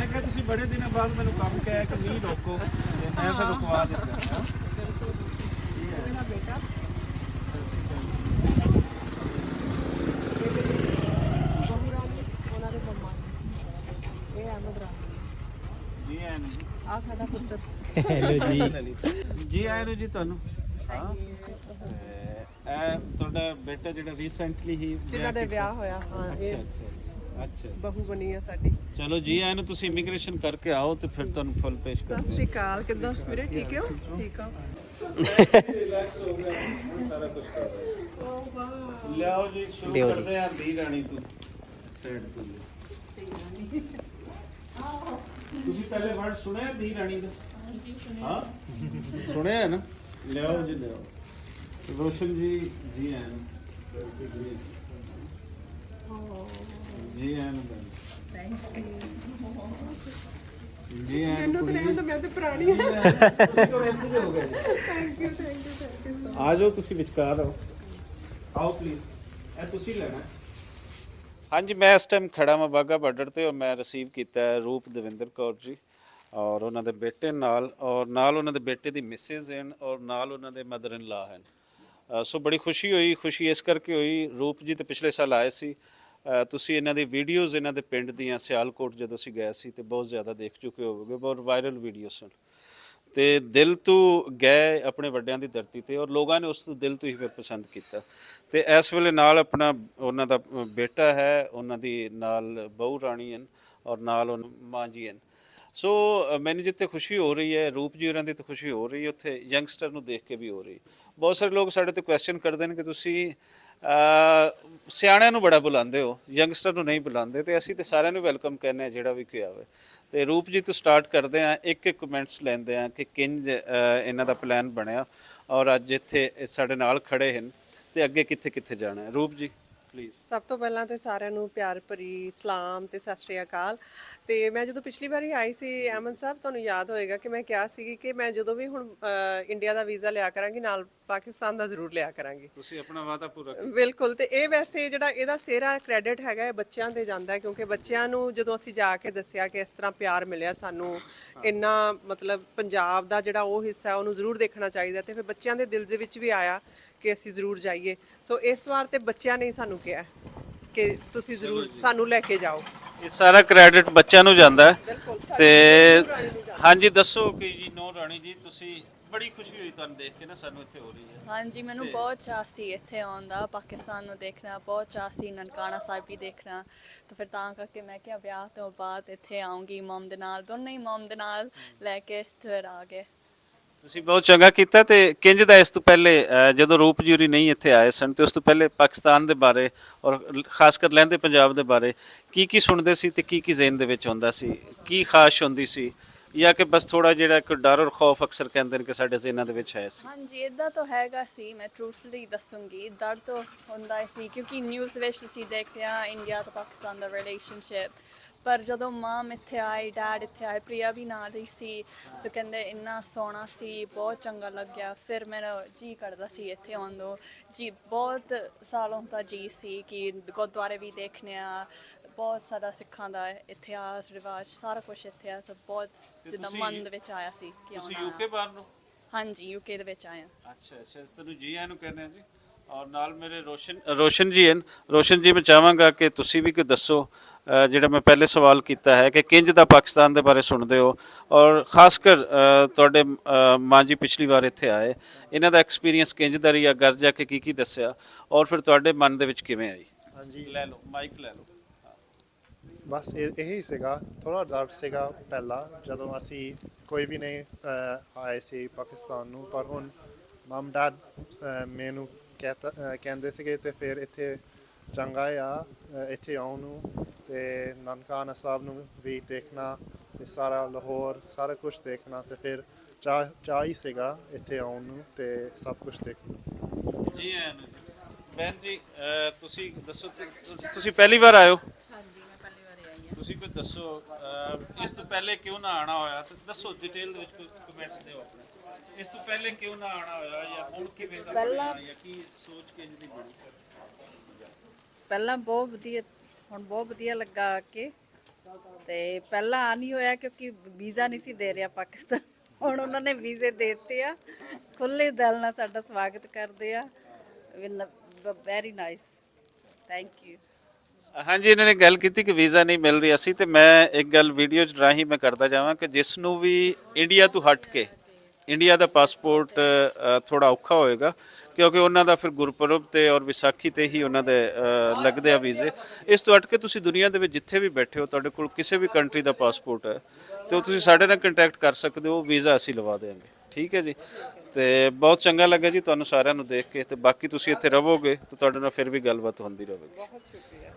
मैं क्या तुसी बड़े दिनों बाद मैंने काम किया कि नहीं रोको ते मैं फिर रुकवा दित्ता मेरा बेटा बहुरानी ਉਹਨਾਂ ਦੇ ਮੰਮਾ ਇਹ ਅਹਿਮਦ ਰਾਣੀ जी आए नु जी ਆ ਸਾਡਾ ਪੁੱਤਰ ਹੈਲੋ ਜੀ जी आए नु जी ਤੁਹਾਨੂੰ ਹਾਂ ਇਹ ਤੁਹਾਡਾ ਬੇਟਾ ਜਿਹੜਾ ਰੀਸੈਂਟਲੀ ਹੀ ਜਿਨ੍ਹਾਂ ਦੇ ਵਿਆਹ ਹੋਇਆ ਹਾਂ ਅੱਛਾ ਇਹ ਅੱਛਾ ਅੱਛਾ ਬਹੂ ਬਣੀ ਆ ਸਾਡੀ ਚਲੋ ਜੀ ਆਏ ਨੂੰ ਤੁਸੀਂ ਇਮੀਗ੍ਰੇਸ਼ਨ ਕਰਕੇ ਆਓ ਤੇ ਫਿਰ ਤੁਹਾਨੂੰ ਫੁੱਲ ਪੇਸ਼ ਸਤਿ ਸ਼੍ਰੀ ਅਕਾਲ ਕਿੱਦਾਂ ਵੀਰੇ ਠੀਕ ਹੋ ਠੀਕ ਆ ਰਿਲੈਕਸ ਹੋ ਗਿਆ ਸਾਰਾ ਕੁਝ ਕਰ ਲਿਆਓ ਜੀ ਸ਼ੁਰੂ ਲਿਆਓ ਜੀ। ਕਰਦੇ ਆ ਦੀ ਰਾਣੀ ਤੋਂ ਸਾਈਡ ਤੋਂ ਤੁਸੀਂ ਪਹਿਲੇ ਵਰਡ ਸੁਣਿਆ ਦੀ ਰਾਣੀ ਦਾ ਹਾਂ ਸੁਣਿਆ ਹੈ ਨਾ ਲਿਆਓ ਜੀ ਲਿਆਓ रोशन जी जी आए जी आए जी आए ਮੈਨੂੰ ਤਾਂ ਰਹਿਣ ਤਾਂ ਮੈਂ ਤੇ ਪੁਰਾਣੀ ਆ ਥੈਂਕ ਯੂ ਆ ਜਾਓ ਤੁਸੀਂ ਵਿਚਕਾਰ ਆਓ ਆਓ ਪਲੀਜ਼ ਇਹ ਤੁਸੀਂ ਲੈਣਾ ਹਾਂਜੀ ਮੈਂ ਇਸ ਟਾਈਮ ਖੜਾ ਹਾਂ ਬਾਗਾ ਬਾਰਡਰ ਤੇ ਔਰ ਮੈਂ ਰਿਸੀਵ ਕੀਤਾ ਹੈ ਰੂਪ ਦਵਿੰਦਰ ਕੌਰ ਜੀ ਔਰ ਉਹਨਾਂ ਦੇ ਬੇਟੇ ਨਾਲ ਔਰ ਨਾਲ ਉਹਨਾਂ ਦੇ ਬੇਟੇ ਦੀ ਮਿਸਿਸ ਹਨ ਔਰ ਨਾਲ ਉਹਨਾਂ ਦੇ ਮਦਰ ਇਨ ਲਾ ਹਨ ਸੋ ਬੜੀ ਖੁਸ਼ੀ ਹੋਈ ਖੁਸ਼ੀ ਇਸ ਕਰਕੇ ਹੋਈ ਰੂਪ ਜੀ ਤੇ ਪਿਛਲੇ ਸਾਲ ਆਏ ਸੀ ਤੁਸੀਂ ਇਹਨਾਂ ਦੀ ਵੀਡੀਓਜ਼ ਇਹਨਾਂ ਦੇ ਪਿੰਡ ਦੀਆਂ ਸਿਆਲਕੋਟ ਜਦੋਂ ਅਸੀਂ ਗਏ ਸੀ ਤੇ ਬਹੁਤ ਜ਼ਿਆਦਾ ਦੇਖ ਚੁੱਕੇ ਹੋਵੋਗੇ ਬਹੁਤ ਵਾਇਰਲ ਵੀਡੀਓਜ਼ ਸਨ ਤੇ ਦਿਲ ਤੋਂ ਗਏ ਆਪਣੇ ਵੱਡਿਆਂ ਦੀ ਧਰਤੀ ਤੇ ਔਰ ਲੋਕਾਂ ਨੇ ਉਸ ਤੋਂ ਦਿਲ ਤੋਂ ਹੀ ਫਿਰ ਪਸੰਦ ਕੀਤਾ ਤੇ ਇਸ ਵੇਲੇ ਨਾਲ ਆਪਣਾ ਉਹਨਾਂ ਦਾ ਬੇਟਾ ਹੈ ਉਹਨਾਂ ਦੀ ਨਾਲ ਬਹੂ ਰਾਣੀ ਹਨ ਔਰ ਨਾਲ ਮਾਂ ਜੀ ਹਨ ਸੋ ਮੈਨੂੰ ਜਿੱਥੇ ਖੁਸ਼ੀ ਹੋ ਰਹੀ ਹੈ ਰੂਪ ਜੀ ਹੋਰਾਂ ਦੀ ਤਾਂ ਖੁਸ਼ੀ ਹੋ ਰਹੀ ਹੈ ਉੱਥੇ ਯੰਗਸਟਰ ਨੂੰ ਦੇਖ ਕੇ ਵੀ ਹੋ ਰਹੀ ਬਹੁਤ ਸਾਰੇ ਲੋਕ ਸਾਡੇ ਤੋਂ ਕੁਐਸਚਨ ਕਰਦੇ ਨੇ ਕਿ ਤੁਸੀਂ ਸਿਆਣਿਆਂ ਨੂੰ ਬੜਾ ਬੁਲਾਉਂਦੇ ਹੋ ਯੰਗਸਟਰ ਨੂੰ ਨਹੀਂ ਬੁਲਾਉਂਦੇ ਤੇ ਅਸੀਂ ਤੇ ਸਾਰਿਆਂ ਨੂੰ ਵੈਲਕਮ ਕਹਿੰਦੇ ਹਾਂ ਜਿਹੜਾ ਵੀ ਕੋਈ ਆਵੇ ਤੇ ਰੂਪ ਜੀ ਤੋਂ ਸਟਾਰਟ ਕਰਦੇ ਹਾਂ ਇੱਕ ਇੱਕ ਕਮੈਂਟਸ ਲੈਂਦੇ ਹਾਂ ਕਿ ਕਿੰਜ ਇਹਨਾਂ ਦਾ ਪਲਾਨ ਬਣਿਆ ਔਰ ਅੱਜ ਇੱਥੇ ਸਾਡੇ ਨਾਲ ਖੜੇ ਹਨ ਤੇ ਅੱਗੇ ਕਿੱਥੇ ਕਿੱਥੇ ਜਾਣਾ ਹੈ ਰੂਪ ਜੀ ਪਲੀਜ਼ ਸਭ ਤੋਂ ਪਹਿਲਾਂ ਤੇ ਸਾਰਿਆਂ ਨੂੰ ਪਿਆਰ ਭਰੀ ਸਲਾਮ ਤੇ ਸਤਿ ਸ਼੍ਰੀ ਅਕਾਲ ਤੇ ਮੈਂ ਜਦੋਂ ਪਿਛਲੀ ਵਾਰੀ ਆਈ ਸੀ ਅਹਿਮਦ ਸਾਹਿਬ ਤੁਹਾਨੂੰ ਯਾਦ ਹੋਏਗਾ ਕਿ ਮੈਂ ਕਿਹਾ ਸੀ ਕਿ ਮੈਂ ਜਦੋਂ ਵੀ ਹੁਣ ਇੰਡੀਆ ਦਾ ਵੀਜ਼ਾ ਲਿਆ ਕਰਾਂਗੀ ਨਾਲ ਪਾਕਿਸਤਾਨ ਦਾ ਜ਼ਰੂਰ ਲਿਆ ਕਰਾਂਗੀ ਤੁਸੀਂ ਆਪਣਾ ਵਾਅਦਾ ਪੂਰਾ ਕਰੋ ਬਿਲਕੁਲ ਤੇ ਇਹ ਵੈਸੇ ਜਿਹੜਾ ਇਹਦਾ ਸਿਹਰਾ ਕ੍ਰੈਡਿਟ ਹੈਗਾ ਇਹ ਬੱਚਿਆਂ ਤੇ ਜਾਂਦਾ ਹੈ ਕਿਉਂਕਿ ਬੱਚਿਆਂ ਨੂੰ ਜਦੋਂ ਅਸੀਂ ਜਾ ਕੇ ਦੱਸਿਆ ਕਿ ਇਸ ਤਰ੍ਹਾਂ ਪਿਆਰ ਮਿਲਿਆ ਸਾਨੂੰ ਇੰਨਾ ਮਤਲਬ ਪੰਜਾਬ ਦਾ ਜਿਹੜਾ ਉਹ ਹਿੱਸਾ ਉਹਨੂੰ ਜ਼ਰੂਰ ਦੇਖਣਾ ਚਾਹੀਦਾ ਤੇ ਫਿਰ ਬੱਚਿਆਂ ਦੇ ਦਿਲ ਦੇ ਵਿੱਚ ਵੀ ਆਇਆ ਕਿ ਅਸੀਂ ਜ਼ਰੂਰ ਜਾਈਏ ਸੋ ਇਸ ਵਾਰ ਤੇ ਬੱਚਿਆਂ ਨੇ ਹੀ ਸਾਨੂੰ ਕਿਹਾ ਕਿ ਤੁਸੀਂ ਜ਼ਰੂਰ ਸਾਨੂੰ ਲੈ ਕੇ ਜਾਓ ਇਹ ਸਾਰਾ ਕ੍ਰੈਡਿਟ ਬੱਚਿਆਂ ਨੂੰ ਜਾਂਦਾ ਹੈ ਤੇ ਹਾਂਜੀ ਦੱਸੋ ਕਿ ਜੀ ਨੋ ਰਾਣੀ ਜੀ ਤੁਸੀਂ ਬੜੀ ਖੁਸ਼ੀ ਹੋਈ ਤੁਹਾਨੂੰ ਦੇਖ ਕੇ ਨਾ ਸਾਨੂੰ ਇੱਥੇ ਹੋ ਰਹੀ ਹੈ ਹਾਂਜੀ ਮੈਨੂੰ ਬਹੁਤ ਚਾਅ ਸੀ ਇੱਥੇ ਆਉਣ ਦਾ ਪਾਕਿਸਤਾਨ ਨੂੰ ਦੇਖਣਾ ਬਹੁਤ ਚਾਅ ਸੀ ਨਨਕਾਣਾ ਸਾਹਿਬ ਵੀ ਦੇਖਣਾ ਤਾਂ ਫਿਰ ਤਾਂ ਕਰਕੇ ਮੈਂ ਕਿਹਾ ਵਿਆਹ ਤੋਂ ਬਾਅਦ ਇੱਥੇ ਆਉਂਗੀ ਮਮ ਦੇ ਨਾਲ ਦੋਨੇ ਹੀ ਮਮ ਦੇ ਨਾਲ ਲੈ ਕੇ ਫਿਰ ਆ ਗਏ ਤੁਸੀਂ ਬਹੁਤ ਚੰਗਾ ਕੀਤਾ ਤੇ ਕਿੰਜ ਦਾ ਇਸ ਤੋਂ ਪਹਿਲੇ ਜਦੋਂ ਰੂਪ ਜੀ ਹੋਰੀ ਨਹੀਂ ਇੱਥੇ ਆਏ ਸਨ ਤੇ ਉਸ ਤੋਂ ਪਹਿਲੇ ਪਾਕਿਸਤਾਨ ਦੇ ਬਾਰੇ ਔਰ ਖਾਸ ਕਰ ਲਹਿੰਦੇ ਪੰਜਾਬ ਦੇ ਬਾਰੇ ਕੀ ਸੁਣਦੇ ਸੀ ਤੇ ਕੀ ਜ਼ਿਹਨ ਦੇ ਵਿੱਚ ਹੁੰਦਾ ਸੀ ਕੀ ਖਾਸ਼ ਹੁੰਦੀ ਸੀ ਜਾਂ ਕਿ ਬਸ ਥੋੜਾ ਜਿਹੜਾ ਇੱਕ ਡਰ ਔਰ ਖੌਫ ਅਕਸਰ ਕਹਿੰਦੇ ਨੇ ਕਿ ਸਾਡੇ ਜ਼ਿਹਨਾਂ ਦੇ ਵਿੱਚ ਹੈ ਸੀ ਹਾਂਜੀ ਇਦਾਂ ਤਾਂ ਹੈਗਾ ਸੀ ਮੈਂ ਟਰੂਥਫੁਲੀ ਦੱਸੂੰਗੀ ਡਰ ਤਾਂ ਹੁੰਦਾ ਸੀ ਕਿਉਂਕਿ ਨਿਊਜ਼ ਵਿੱਚ ਤੁਸੀਂ ਦੇਖਦੇ ਆ ਇੰਡੀਆ ਤੇ ਪਾਕਿਸਤਾਨ ਦਾ ਰਿਲੇਸ਼ਨਸ਼ਿਪ ਪਰ ਜਦੋਂ ਮਾਮ ਇੱਥੇ ਆਈ ਡੈਡ ਇੱਥੇ ਆਏ ਪ੍ਰਿਆ ਵੀ ਨਾਲ ਹੀ ਸੀ ਤੇ ਕਹਿੰਦੇ ਇੰਨਾ ਸੋਹਣਾ ਸੀ ਬਹੁਤ ਚੰਗਾ ਲੱਗਿਆ ਫਿਰ ਮੇਰਾ ਜੀ ਕਰਦਾ ਸੀ ਇੱਥੇ ਆਉਣ ਨੂੰ ਜੀ ਬਹੁਤ ਸਾਲੋਂ ਦਾ ਜੀ ਸੀ ਕਿ ਗੁਰਦੁਆਰੇ ਵੀ ਦੇਖਣੇ ਆ ਬਹੁਤ ਸਾਡਾ ਸਿੱਖਾਂ ਦਾ ਇਤਿਹਾਸ ਰਿਵਾਜ ਸਾਰਾ ਕੁਝ ਇੱਥੇ ਆ ਤਾਂ ਬਹੁਤ ਜਿੱਦਾਂ ਮਨ ਦੇ ਵਿੱਚ ਆਇਆ ਸੀ ਕਿ ਤੁਸੀਂ ਆਉਣਾ ਯੂਕੇ ਬਾਹਰ ਨੂੰ ਹਾਂਜੀ ਯੂਕੇ ਦੇ ਵਿੱਚ ਆਏ ਆ ਅੱਛਾ ਇਸ ਤੁਹਾਨੂੰ ਜੀ ਆਇਆਂ ਨੂੰ ਕਹਿੰਦੇ ਆ ਜੀ ਔਰ ਨਾਲ ਮੇਰੇ ਰੋਸ਼ਨ ਜੀ ਹਨ ਰੋਸ਼ਨ ਜੀ ਮੈਂ ਚਾਹਾਂਗਾ ਕਿ ਤੁਸੀਂ ਵੀ ਕੋਈ ਦੱਸੋ ਜਿਹੜਾ ਮੈਂ ਪਹਿਲੇ ਸਵਾਲ ਕੀਤਾ ਹੈ ਕਿ ਕਿੰਜ ਦਾ ਪਾਕਿਸਤਾਨ ਦੇ ਬਾਰੇ ਸੁਣਦੇ ਹੋ ਔਰ ਖਾਸ ਕਰ ਤੁਹਾਡੇ ਮਾਂ ਜੀ ਪਿਛਲੀ ਵਾਰ ਇੱਥੇ ਆਏ ਇਹਨਾਂ ਦਾ ਐਕਸਪੀਰੀਅੰਸ ਕਿੰਜ ਦਾ ਰਿਹਾ ਘਰ ਜਾ ਕੇ ਕੀ ਦੱਸਿਆ ਔਰ ਫਿਰ ਤੁਹਾਡੇ ਮਨ ਦੇ ਵਿੱਚ ਕਿਵੇਂ ਆਈ ਹਾਂਜੀ ਲੈ ਲਓ ਮਾਈਕ ਲੈ ਲਓ ਬਸ ਇਹੀ ਸੀਗਾ ਥੋੜਾ ਡਰ ਸੀਗਾ ਪਹਿਲਾਂ ਜਦੋਂ ਅਸੀਂ ਕੋਈ ਵੀ ਨਹੀਂ ਆਏ ਸੀ ਪਾਕਿਸਤਾਨ ਨੂੰ ਪਰ ਹੁਣ ਮਮ ਡੈਡ ਮੈਨੂੰ ਕਹਿੰਦੇ ਸੀਗੇ ਤੇ ਫਿਰ ਇੱਥੇ ਚੰਗਾ ਆ ਇੱਥੇ ਆਉਣ ਨੂੰ ਤੇ ਨਨਕਾਣਾ ਸਾਹਿਬ ਨੂੰ ਵੀ ਦੇਖਣਾ ਤੇ ਸਾਰਾ ਲਾਹੌਰ ਸਾਰਾ ਕੁਝ ਦੇਖਣਾ ਤੇ ਫਿਰ ਚਾਹ ਹੀ ਸੀਗਾ ਇੱਥੇ ਆਉਣ ਨੂੰ ਤੇ ਸਭ ਕੁਝ ਦੇਖਣਾ ਜੀ ਬੈਨ ਜੀ ਤੁਸੀਂ ਦੱਸੋ ਤੁਸੀਂ ਪਹਿਲੀ ਵਾਰ ਆਏ ਹੋ ਹਾਂਜੀ ਮੈਂ ਪਹਿਲੀ ਵਾਰ ਆਈ ਹਾਂ ਤੁਸੀਂ ਕੋਈ ਦੱਸੋ ਇਸ ਤੋਂ ਪਹਿਲੇ ਕਿਉਂ ਨਾ ਆਣਾ ਹੋਇਆ ਤੇ ਦੱਸੋ ਡਿਟੇਲ ਦੇ ਵਿੱਚ ਕੋਈ ਕਮੈਂਟਸ ਦਿਓ ਆਪਣੇ ਇਸ ਤੋਂ ਪਹਿਲੇ ਕਿਉਂ ਨਾ ਆਣਾ ਹੋਇਆ ਜਾਂ ਹੁਣ ਕਿਵੇਂ ਦਾ ਬਣਿਆ ਜਾਂ ਕੀ ਸੋਚ ਕੇ ਜਿਹੜੀ ਬਣੀ ਪਹਿਲਾਂ ਬਹੁਤ ਵਧੀਆ ਹੁਣ ਬਹੁਤ ਵਧੀਆ ਲੱਗਾ ਆ ਕੇ ਤੇ ਪਹਿਲਾਂ ਆ ਨਹੀਂ ਹੋਇਆ ਕਿਉਂਕਿ ਵੀਜ਼ਾ ਨਹੀਂ ਸੀ ਦੇ ਰਿਹਾ ਪਾਕਿਸਤਾਨ। ਹੁਣ ਉਹਨਾਂ ਨੇ ਵੀਜ਼ੇ ਦੇ ਦਿੱਤੇ ਆ, ਖੁੱਲੇ ਦਿਲ ਨਾਲ ਸਾਡਾ ਸਵਾਗਤ ਕਰਦੇ ਆ। Very nice, thank you. ਹਾਂਜੀ, ਇਹਨਾਂ ਨੇ ਗੱਲ ਕੀਤੀ ਕਿ ਵੀਜ਼ਾ ਨਹੀਂ ਮਿਲ ਰਿਹਾ ਸੀ, ਤੇ ਮੈਂ ਇੱਕ ਗੱਲ ਵੀਡੀਓ 'ਚ ਰਾਹੀਂ ਮੈਂ ਕਰਦਾ ਜਾਵਾਂ ਕਿ ਜਿਸ ਨੂੰ ਵੀ ਇੰਡੀਆ ਤੋਂ ਹਟ ਕੇ ਇੰਡੀਆ ਦਾ ਪਾਸਪੋਰਟ ਥੋੜਾ ਔਖਾ ਹੋਏਗਾ, ਕਿਉਂਕਿ ਉਹਨਾਂ ਦਾ ਫਿਰ ਗੁਰਪੁਰਬ ਤੇ ਔਰ ਵਿਸਾਖੀ ਤੇ ਹੀ ਉਹਨਾਂ ਦੇ ਲੱਗਦੇ ਆ ਵੀਜ਼ੇ। ਇਸ ਤੋਂ ਹਟ ਕੇ ਤੁਸੀਂ ਦੁਨੀਆ ਦੇ ਵਿੱਚ ਜਿੱਥੇ ਵੀ ਬੈਠੇ ਹੋ, ਤੁਹਾਡੇ ਕੋਲ ਕਿਸੇ ਵੀ ਕੰਟਰੀ ਦਾ ਪਾਸਪੋਰਟ ਹੈ ਤੇ ਉਹ ਤੁਸੀਂ ਸਾਡੇ ਨਾਲ ਕੰਟੈਕਟ ਕਰ ਸਕਦੇ ਹੋ, ਵੀਜ਼ਾ ਅਸੀਂ ਲਵਾ ਦੇਵਾਂਗੇ। ਠੀਕ ਹੈ ਜੀ, ਤੇ ਬਹੁਤ ਚੰਗਾ ਲੱਗਾ ਜੀ ਤੁਹਾਨੂੰ ਸਾਰਿਆਂ ਨੂੰ ਦੇਖ ਕੇ, ਤੇ ਬਾਕੀ ਤੁਸੀਂ ਇੱਥੇ ਰਹੋਗੇ ਤਾਂ ਤੁਹਾਡੇ ਨਾਲ ਫਿਰ ਵੀ ਗੱਲਬਾਤ ਹੁੰਦੀ ਰਹੇਗੀ। ਬਹੁਤ ਸ਼ੁਕਰੀਆ।